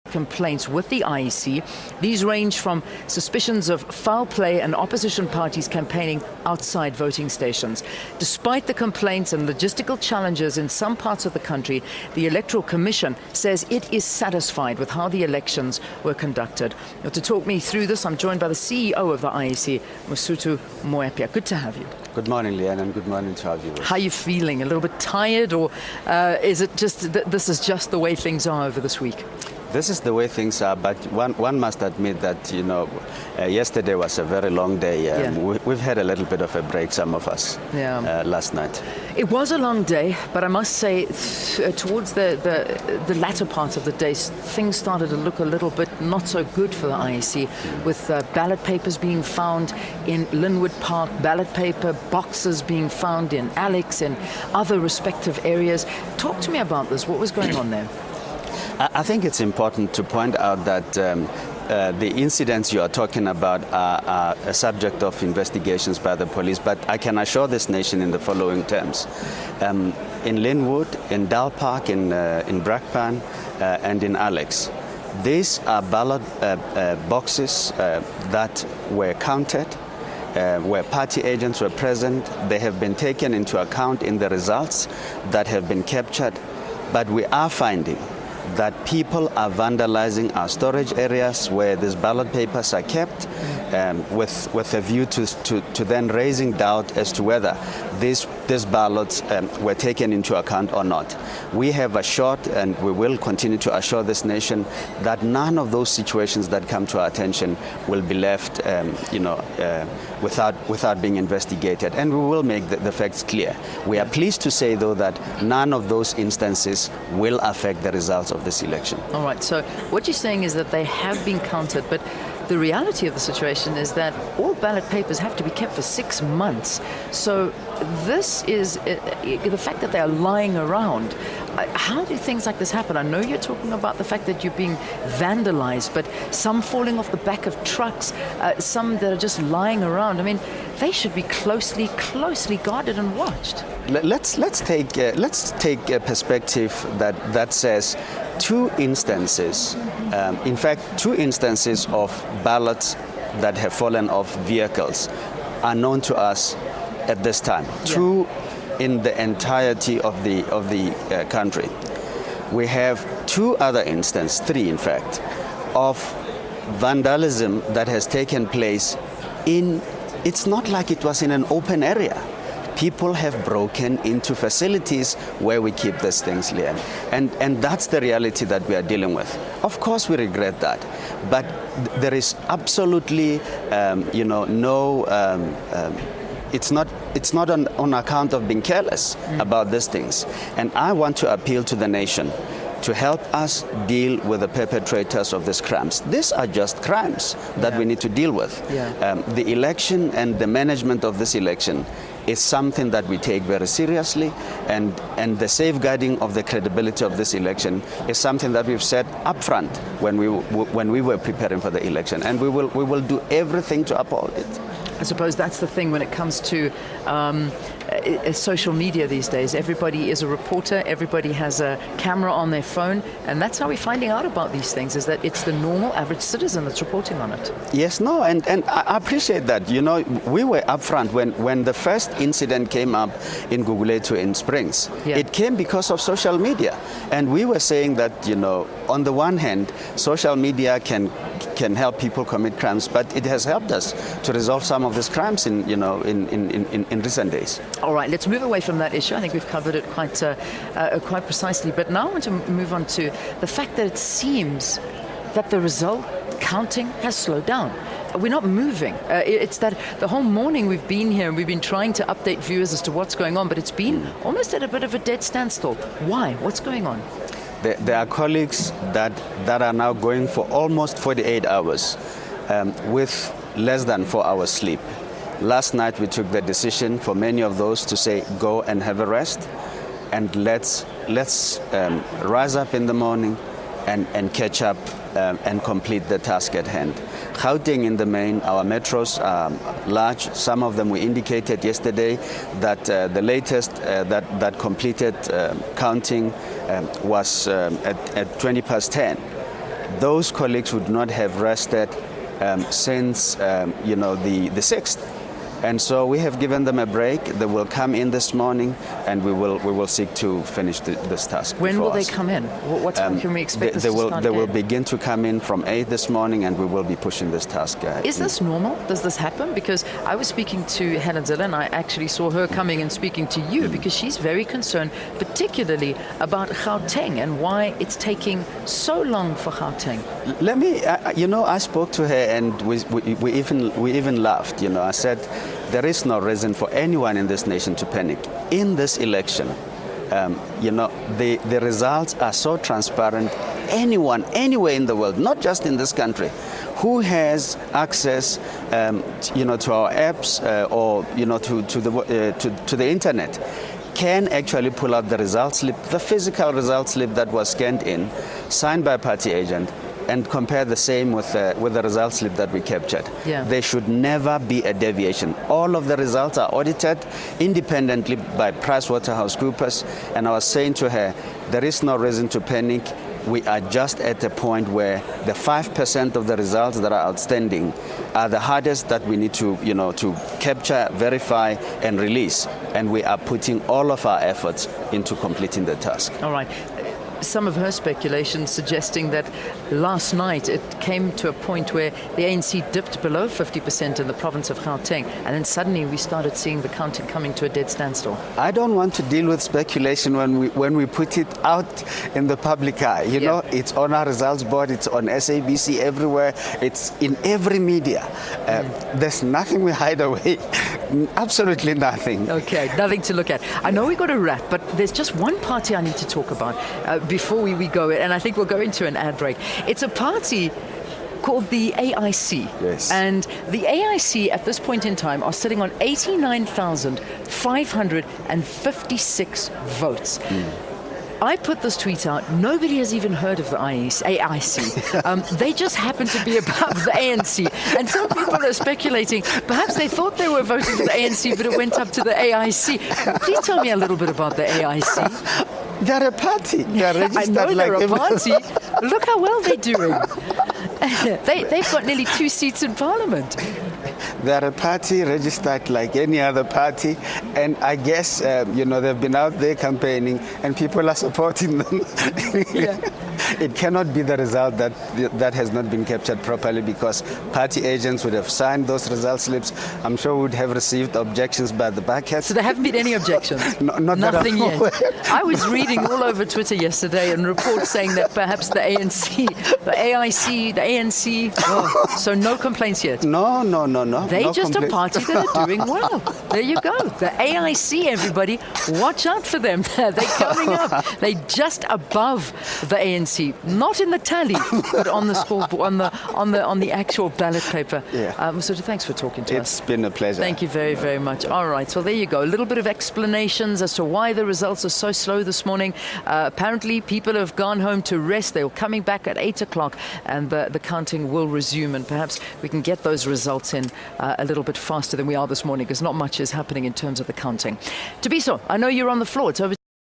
complaints with the IEC. These range from suspicions of foul play and opposition parties campaigning outside voting stations. Despite the complaints and logistical challenges in some parts of the country, the Electoral Commission says it is satisfied with how the elections were conducted. Now, to talk me through this, I'm joined by the CEO of the IEC, Mosotho Moepya. Good to have you. Good morning, Leanne, and good morning to our viewers. How are you feeling? A little bit tired, or is it just this is just the way things are over this week? This is the way things are, but one must admit that, yesterday was a very long day. We've had a little bit of a break, some of us, last night. It was a long day, but I must say, towards the latter part of the day, things started to look a little bit not so good for the IEC, with ballot papers being found in Linwood Park, ballot paper boxes being found in Alex and other respective areas. Talk to me about this. What was going on there? I think it's important to point out that the incidents you are talking about are a subject of investigations by the police, but I can assure this nation in the following terms. In Linwood, in Dal Park, in Brakpan, and in Alex, these are ballot boxes that were counted, where party agents were present. They have been taken into account in the results that have been captured, but we are finding that people are vandalizing our storage areas where these ballot papers are kept, with a view to then raising doubt as to whether these ballots were taken into account or not. We have assured, and we will continue to assure this nation, that none of those situations that come to our attention will be left without being investigated, and we will make the facts clear. We are pleased to say, though, that none of those instances will affect the results of this election. All right, so what you're saying is that they have been counted, but the reality of the situation is that all ballot papers have to be kept for 6 months. So this is the fact that they are lying around. How do things like this happen? I know you're talking about the fact that you're being vandalized, but some falling off the back of trucks, some that are just lying around. I mean, they should be closely guarded and watched. Let's take a perspective that says two instances of ballots that have fallen off vehicles are known to us at this time. Two in the entirety of the country. We have two other instances, three in fact, of vandalism that has taken place it's not like it was in an open area. People have broken into facilities where we keep these things, Leanne. And that's the reality that we are dealing with. Of course, we regret that. But there is absolutely, it's not on account of being careless about these things. And I want to appeal to the nation to help us deal with the perpetrators of these crimes. These are just crimes that we need to deal with. The election and the management of this election is something that we take very seriously, and the safeguarding of the credibility of this election is something that we've said up front when we were preparing for the election, and we will do everything to uphold it. I suppose that's the thing when it comes to social media these days. Everybody is a reporter, everybody has a camera on their phone, and that's how we're finding out about these things, is that it's the normal average citizen that's reporting on it. Yes, no, and I appreciate that. We were upfront when the first incident came up in Gugulethu in Springs. It came because of social media, and we were saying that, on the one hand, social media can help people commit crimes, but it has helped us to resolve some of these crimes in recent days. All right, let's move away from that issue. I think we've covered it quite precisely. But now I want to move on to the fact that it seems that the result counting has slowed down. We're not moving. It's that the whole morning we've been here and we've been trying to update viewers as to what's going on, but it's been almost at a bit of a dead standstill. Why? What's going on? There are colleagues that are now going for almost 48 hours with less than 4 hours sleep. Last night we took the decision for many of those to say, go and have a rest, and let's rise up in the morning and catch up and complete the task at hand. Gauteng in the main, our metros are large. Some of them we indicated yesterday that the latest that completed counting was at 20 past 10. those colleagues would not have rested since the 6th. And so we have given them a break. They will come in this morning, and we will seek to finish this task. When will they come in? What time can we expect this to start They will again? begin to come in from 8 this morning, and we will be pushing this task. Is this normal? Does this happen? Because I was speaking to Helen Zille, and I actually saw her coming and speaking to you because she's very concerned, particularly about Gauteng and why it's taking so long for Gauteng. Let me, I spoke to her, and we even laughed. I said, there is no reason for anyone in this nation to panic. In this election, the results are so transparent. Anyone, anywhere in the world, not just in this country, who has access, to our apps or to the internet, can actually pull out the results slip, the physical results slip that was scanned in, signed by a party agent, and compare the same with the results slip that we captured. Yeah. There should never be a deviation. All of the results are audited independently by PricewaterhouseCoopers, and I was saying to her, there is no reason to panic. We are just at a point where the 5% of the results that are outstanding are the hardest that we need to capture, verify, and release. And we are putting all of our efforts into completing the task. All right. Some of her speculation suggesting that last night it came to a point where the ANC dipped below 50% in the province of Gauteng, and then suddenly we started seeing the counting coming to a dead standstill. I don't want to deal with speculation when we put it out in the public eye. It's on our results board, it's on SABC everywhere, it's in every media. There's nothing we hide away. Absolutely nothing. Okay, nothing to look at. I know we got to wrap, but there's just one party I need to talk about before we go, and I think we'll go into an ad break. It's a party called the AIC. Yes. And the AIC at this point in time are sitting on 89,556 votes. I put this tweet out. Nobody has even heard of the AIC. They just happen to be above the ANC. And some people are speculating, perhaps they thought they were voting for the ANC, but it went up to the AIC. Please tell me a little bit about the AIC. They're a party. They're registered I know they're like a party. Look how well they're doing. They've got nearly 2 seats in Parliament. They're a party registered like any other party, and I guess they've been out there campaigning, and people are supporting them. Yeah. It cannot be the result that has not been captured properly, because party agents would have signed those result slips. I'm sure we would have received objections by the backheads. So there haven't been any objections? Not Nothing that I'm yet. aware. I was reading all over Twitter yesterday and reports saying that perhaps the ANC, the AIC, the ANC, so no complaints yet. No. They're no just complaint. a party that are doing well. There you go. The AIC, everybody, watch out for them. They're coming up. They're just above the ANC, not in the tally, but on the scoreboard, on the actual ballot paper. Yeah. Mosotho, thanks for talking to us. It's been a pleasure. Thank you very, very much. All right, so there you go. A little bit of explanations as to why the results are so slow this morning. Apparently, people have gone home to rest. They were coming back at 8 o'clock, and the counting will resume, and perhaps we can get those results in a little bit faster than we are this morning, because not much is happening in terms of the counting. Tabiso, I know you're on the floor. It's over